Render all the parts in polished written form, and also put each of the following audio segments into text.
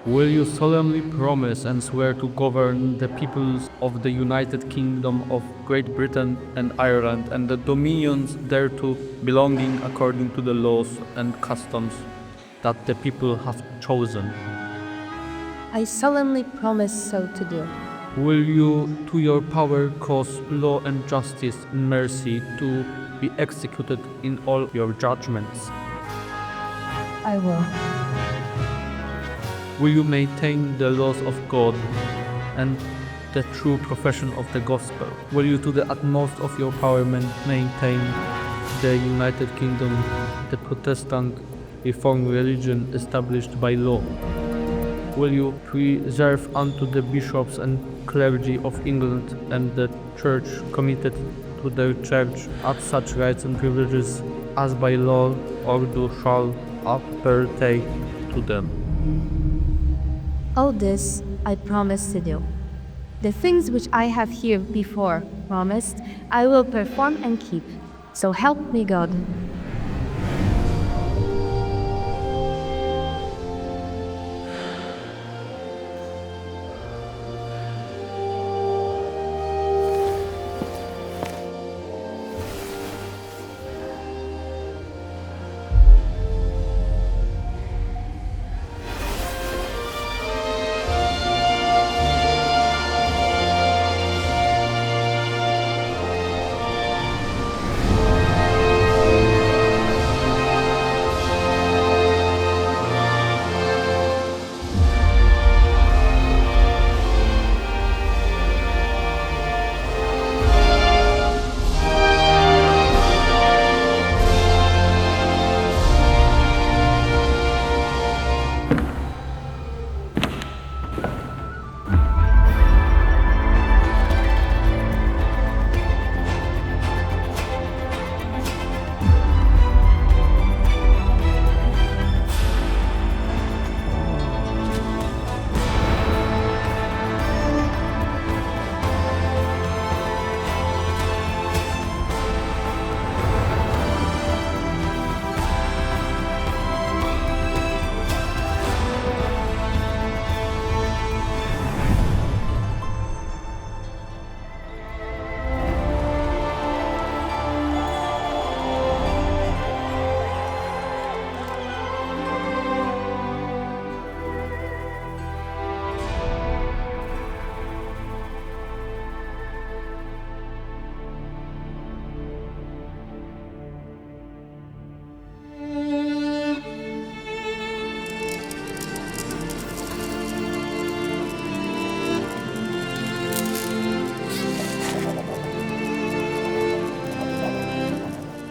Will you solemnly promise and swear to govern the peoples of the United Kingdom of Great Britain and Ireland and the dominions thereto belonging according to the laws and customs that the people have chosen? I solemnly promise so to do. Will you, to your power, cause law and justice and mercy to be executed in all your judgments? I will. Will you maintain the laws of God and the true profession of the gospel? Will you, to the utmost of your power, maintain the United Kingdom, the Protestant Reformed religion established by law? Will you preserve unto the bishops and clergy of England and the Church committed to their Church at such rights and privileges as by law or do shall appertain to them? All this I promise to do. The things which I have herebefore promised, I will perform and keep. So help me God.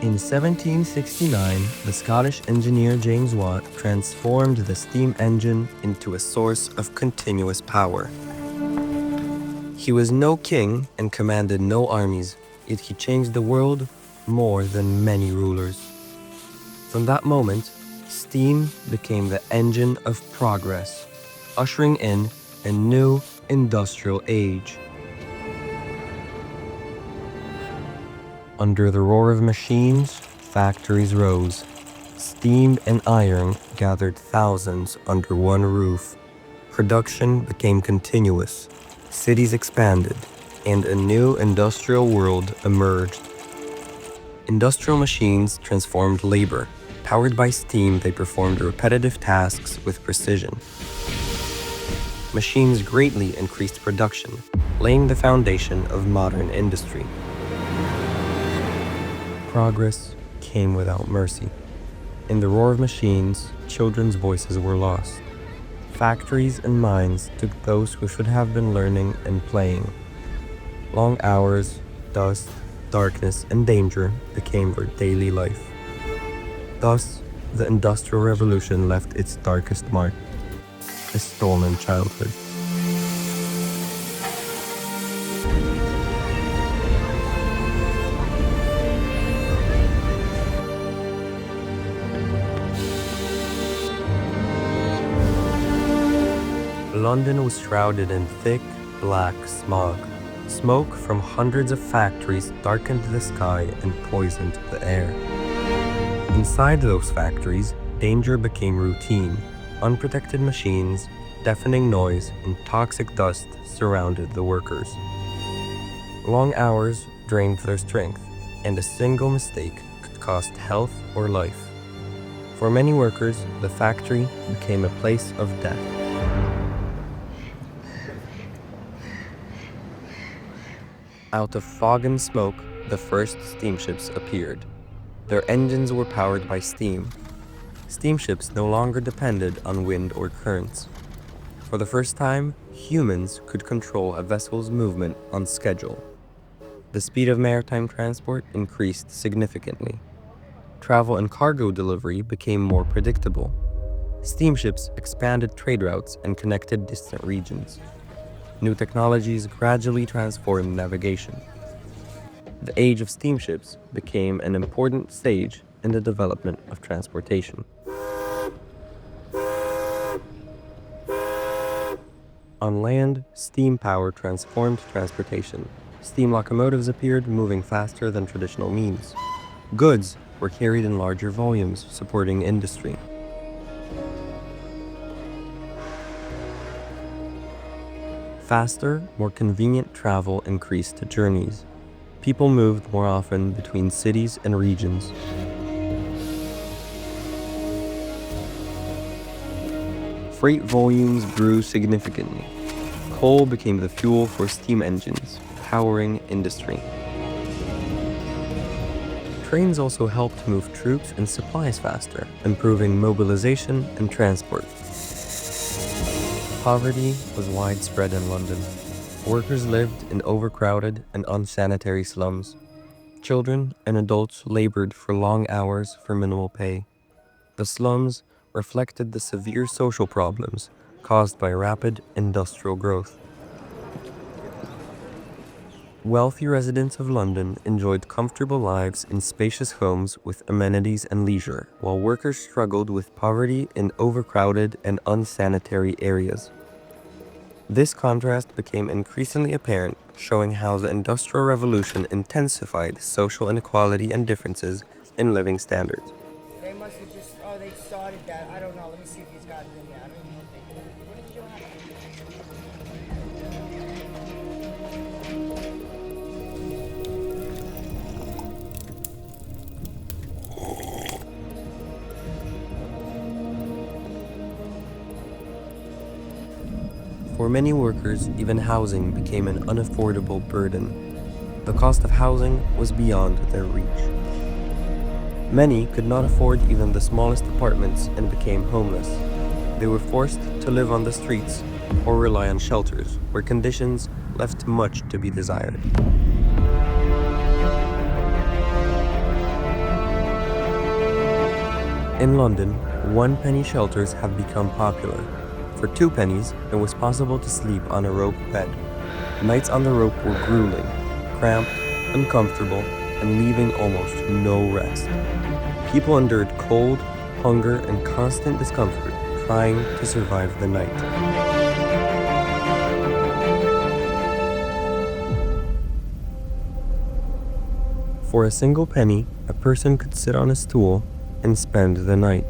In 1769, the Scottish engineer James Watt transformed the steam engine into a source of continuous power. He was no king and commanded no armies, yet he changed the world more than many rulers. From that moment, steam became the engine of progress, ushering in a new industrial age. Under the roar of machines, factories rose. Steam and iron gathered thousands under one roof. Production became continuous. Cities expanded, and a new industrial world emerged. Industrial machines transformed labor. Powered by steam, they performed repetitive tasks with precision. Machines greatly increased production, laying the foundation of modern industry. Progress came without mercy. In the roar of machines, children's voices were lost. Factories and mines took those who should have been learning and playing. Long hours, dust, darkness, and danger became their daily life. Thus, the Industrial Revolution left its darkest mark, a stolen childhood. London was shrouded in thick, black smog. Smoke from hundreds of factories darkened the sky and poisoned the air. Inside those factories, danger became routine. Unprotected machines, deafening noise and toxic dust surrounded the workers. Long hours drained their strength, and a single mistake could cost health or life. For many workers, the factory became a place of death. Out of fog and smoke, the first steamships appeared. Their engines were powered by steam. Steamships no longer depended on wind or currents. For the first time, humans could control a vessel's movement on schedule. The speed of maritime transport increased significantly. Travel and cargo delivery became more predictable. Steamships expanded trade routes and connected distant regions. New technologies gradually transformed navigation. The age of steamships became an important stage in the development of transportation. On land, steam power transformed transportation. Steam locomotives appeared, moving faster than traditional means. Goods were carried in larger volumes, supporting industry. Faster, more convenient travel increased journeys. People moved more often between cities and regions. Freight volumes grew significantly. Coal became the fuel for steam engines, powering industry. Trains also helped move troops and supplies faster, improving mobilization and transport. Poverty was widespread in London. Workers lived in overcrowded and unsanitary slums. Children and adults labored for long hours for minimal pay. The slums reflected the severe social problems caused by rapid industrial growth. Wealthy residents of London enjoyed comfortable lives in spacious homes with amenities and leisure, while workers struggled with poverty in overcrowded and unsanitary areas. This contrast became increasingly apparent, showing how the Industrial Revolution intensified social inequality and differences in living standards. They must have just, they started that. I don't know. Let me see if he's got it in there. I don't even know if they did. What did you have? For many workers, even housing became an unaffordable burden. The cost of housing was beyond their reach. Many could not afford even the smallest apartments and became homeless. They were forced to live on the streets or rely on shelters, where conditions left much to be desired. In London, one-penny shelters have become popular. For 2 pennies, it was possible to sleep on a rope bed. Nights on the rope were grueling, cramped, uncomfortable, and leaving almost no rest. People endured cold, hunger, and constant discomfort trying to survive the night. For a single penny, a person could sit on a stool and spend the night.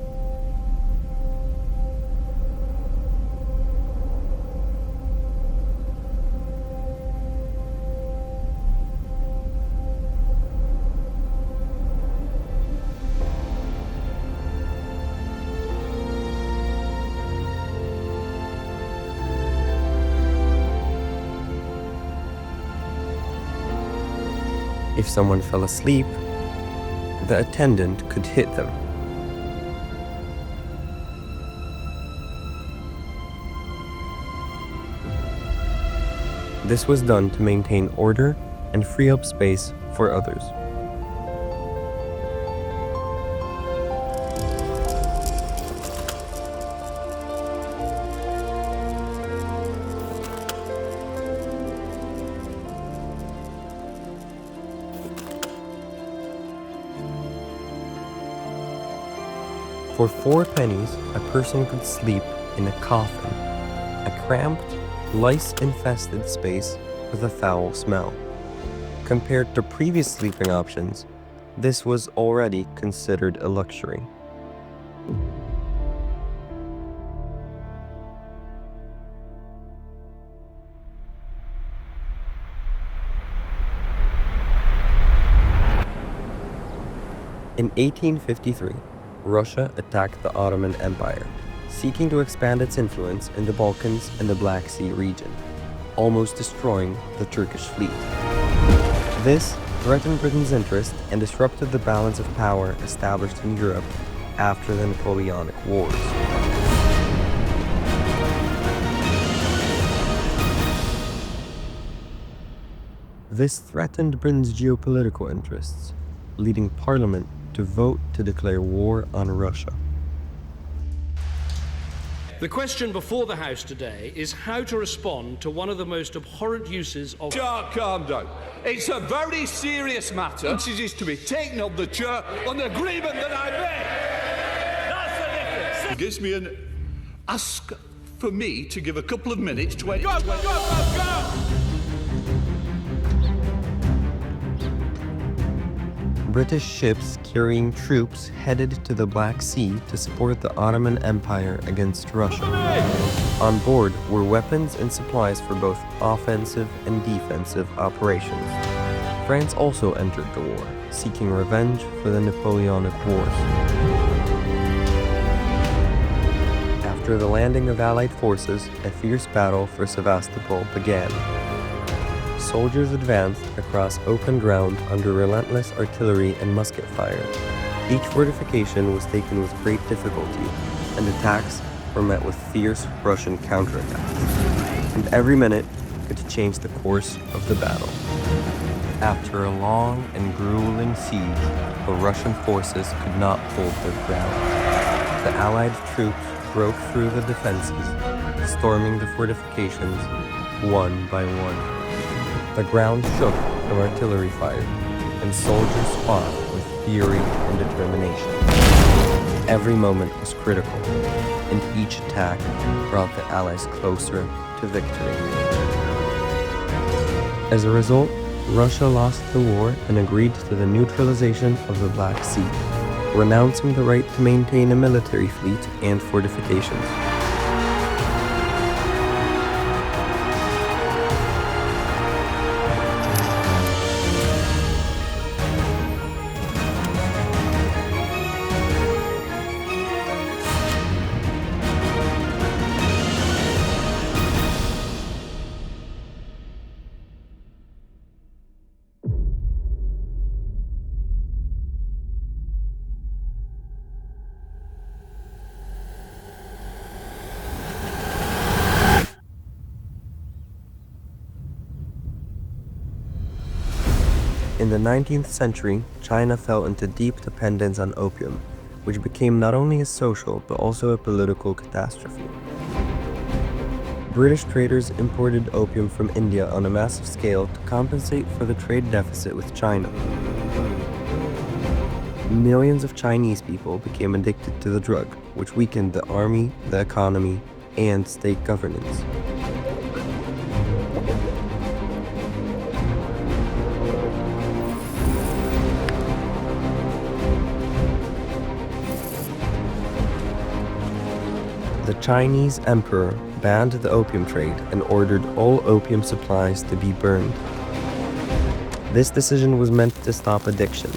If someone fell asleep, the attendant could hit them. This was done to maintain order and free up space for others. For 4 pennies, a person could sleep in a coffin, a cramped, lice-infested space with a foul smell. Compared to previous sleeping options, this was already considered a luxury. In 1853, Russia attacked the Ottoman Empire, seeking to expand its influence in the Balkans and the Black Sea region, almost destroying the Turkish fleet. This threatened Britain's interest and disrupted the balance of power established in Europe after the Napoleonic Wars. This threatened Britain's geopolitical interests, leading Parliament to vote to declare war on Russia. The question before the House today is how to respond to one of the most abhorrent uses of... Calm down. It's a very serious matter. This is to be taken up the chair on the agreement that I made. That's the difference. It gives me an ask for me to give a couple of minutes to... Go! British ships carrying troops headed to the Black Sea to support the Ottoman Empire against Russia. On board were weapons and supplies for both offensive and defensive operations. France also entered the war, seeking revenge for the Napoleonic Wars. After the landing of Allied forces, a fierce battle for Sevastopol began. Soldiers advanced across open ground under relentless artillery and musket fire. Each fortification was taken with great difficulty, and attacks were met with fierce Russian counterattacks. And every minute could change the course of the battle. After a long and grueling siege, the Russian forces could not hold their ground. The Allied troops broke through the defenses, storming the fortifications one by one. The ground shook from artillery fire, and soldiers fought with fury and determination. Every moment was critical, and each attack brought the Allies closer to victory. As a result, Russia lost the war and agreed to the neutralization of the Black Sea, renouncing the right to maintain a military fleet and fortifications. In the 19th century, China fell into deep dependence on opium, which became not only a social but also a political catastrophe. British traders imported opium from India on a massive scale to compensate for the trade deficit with China. Millions of Chinese people became addicted to the drug, which weakened the army, the economy, and state governance. The Chinese emperor banned the opium trade and ordered all opium supplies to be burned. This decision was meant to stop addiction,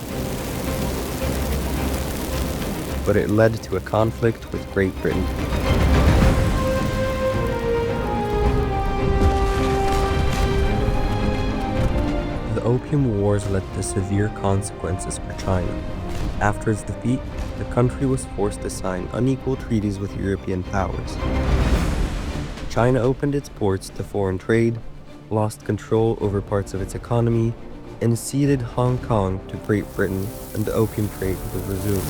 but it led to a conflict with Great Britain. The Opium Wars led to severe consequences for China. After its defeat, the country was forced to sign unequal treaties with European powers. China opened its ports to foreign trade, lost control over parts of its economy, and ceded Hong Kong to Great Britain, and the opium trade was resumed.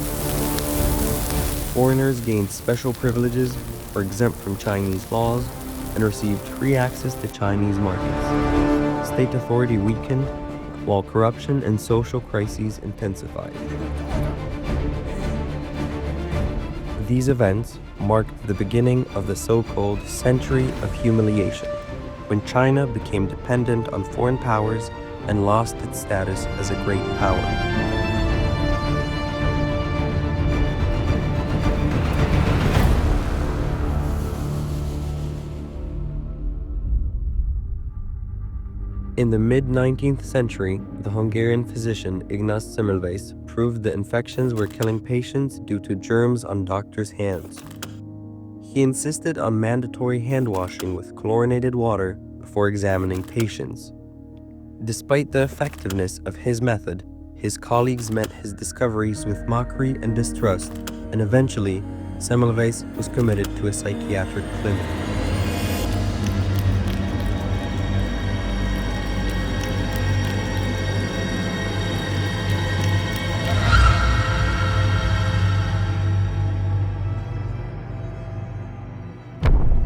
Foreigners gained special privileges, were exempt from Chinese laws, and received free access to Chinese markets. State authority weakened, while corruption and social crises intensified. These events marked the beginning of the so-called Century of Humiliation, when China became dependent on foreign powers and lost its status as a great power. In the mid-19th century, the Hungarian physician Ignaz Semmelweis proved that infections were killing patients due to germs on doctors' hands. He insisted on mandatory hand washing with chlorinated water before examining patients. Despite the effectiveness of his method, his colleagues met his discoveries with mockery and distrust, and eventually, Semmelweis was committed to a psychiatric clinic.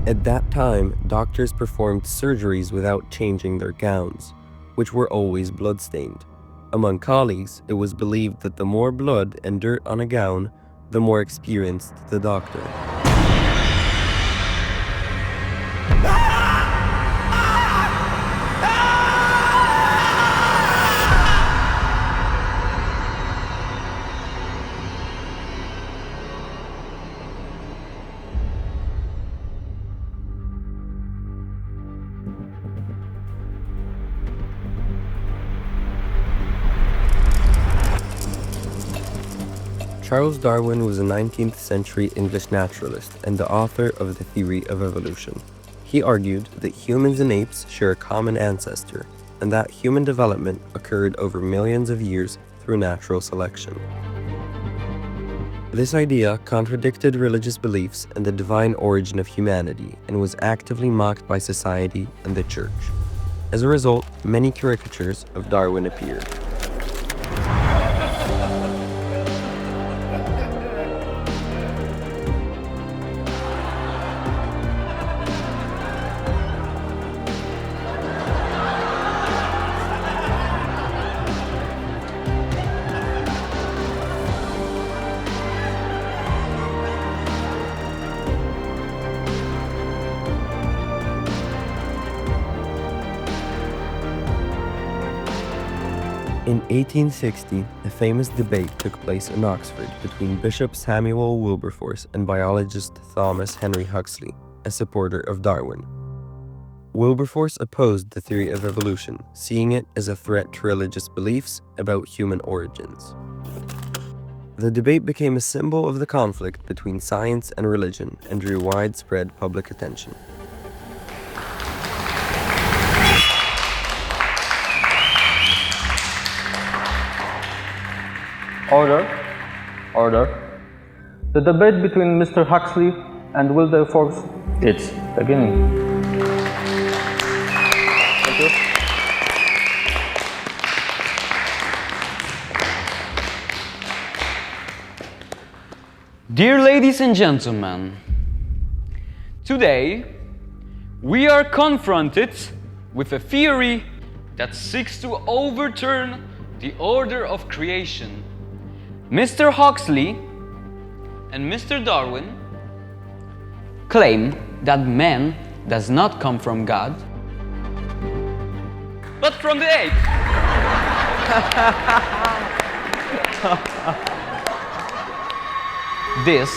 At that time, doctors performed surgeries without changing their gowns, which were always blood-stained. Among colleagues, it was believed that the more blood and dirt on a gown, the more experienced the doctor. Charles Darwin was a 19th century English naturalist and the author of the theory of evolution. He argued that humans and apes share a common ancestor, and that human development occurred over millions of years through natural selection. This idea contradicted religious beliefs and the divine origin of humanity and was actively mocked by society and the church. As a result, many caricatures of Darwin appeared. In 1860, a famous debate took place in Oxford between Bishop Samuel Wilberforce and biologist Thomas Henry Huxley, a supporter of Darwin. Wilberforce opposed the theory of evolution, seeing it as a threat to religious beliefs about human origins. The debate became a symbol of the conflict between science and religion and drew widespread public attention. Order. Order. The debate between Mr. Huxley and Wilberforce, it's beginning. Thank you. Dear ladies and gentlemen, today we are confronted with a theory that seeks to overturn the order of creation. Mr. Huxley and Mr. Darwin claim that man does not come from God, but from the ape. This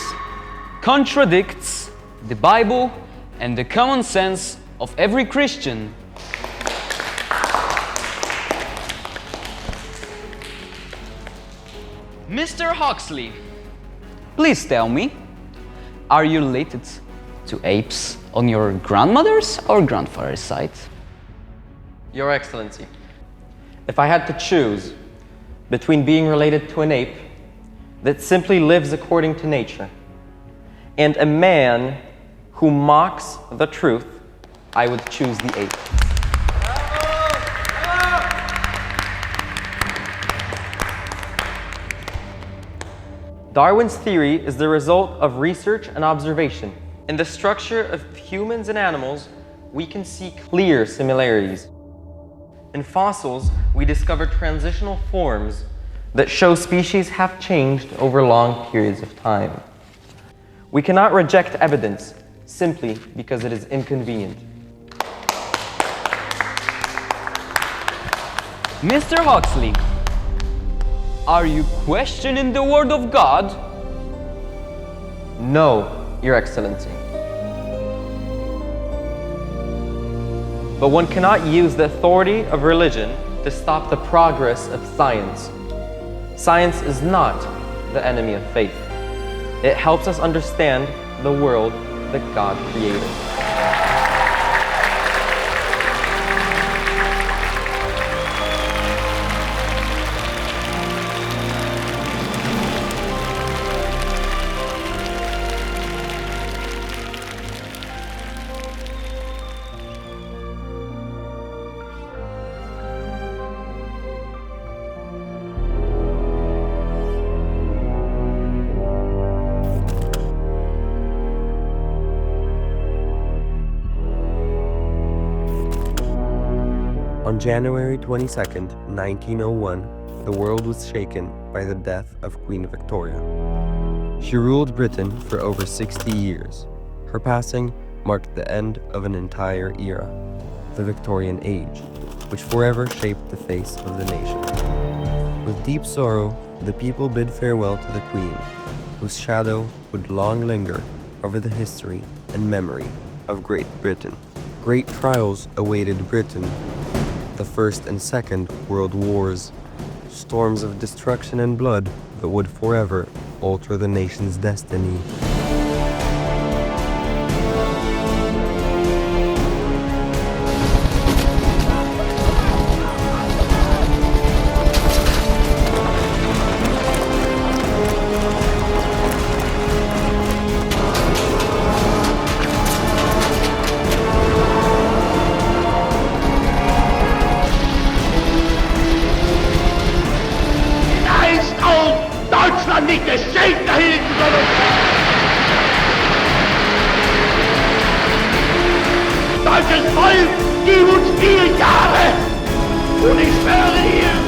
contradicts the Bible and the common sense of every Christian. Mr. Huxley, please tell me, are you related to apes on your grandmother's or grandfather's side? Your Excellency, if I had to choose between being related to an ape that simply lives according to nature and a man who mocks the truth, I would choose the ape. Darwin's theory is the result of research and observation. In the structure of humans and animals, we can see clear similarities. In fossils, we discover transitional forms that show species have changed over long periods of time. We cannot reject evidence simply because it is inconvenient. Mr. Huxley, are you questioning the word of God? No, Your Excellency. But one cannot use the authority of religion to stop the progress of science. Science is not the enemy of faith. It helps us understand the world that God created. On January 22, 1901, the world was shaken by the death of Queen Victoria. She ruled Britain for over 60 years. Her passing marked the end of an entire era, the Victorian Age, which forever shaped the face of the nation. With deep sorrow, the people bid farewell to the Queen, whose shadow would long linger over the history and memory of Great Britain. Great trials awaited Britain: the First and Second World Wars, storms of destruction and blood that would forever alter the nation's destiny. Deutschland nicht geschenkt dahin, sondern deutsches Volk, gib uns 4 Jahre und ich schwöre dir,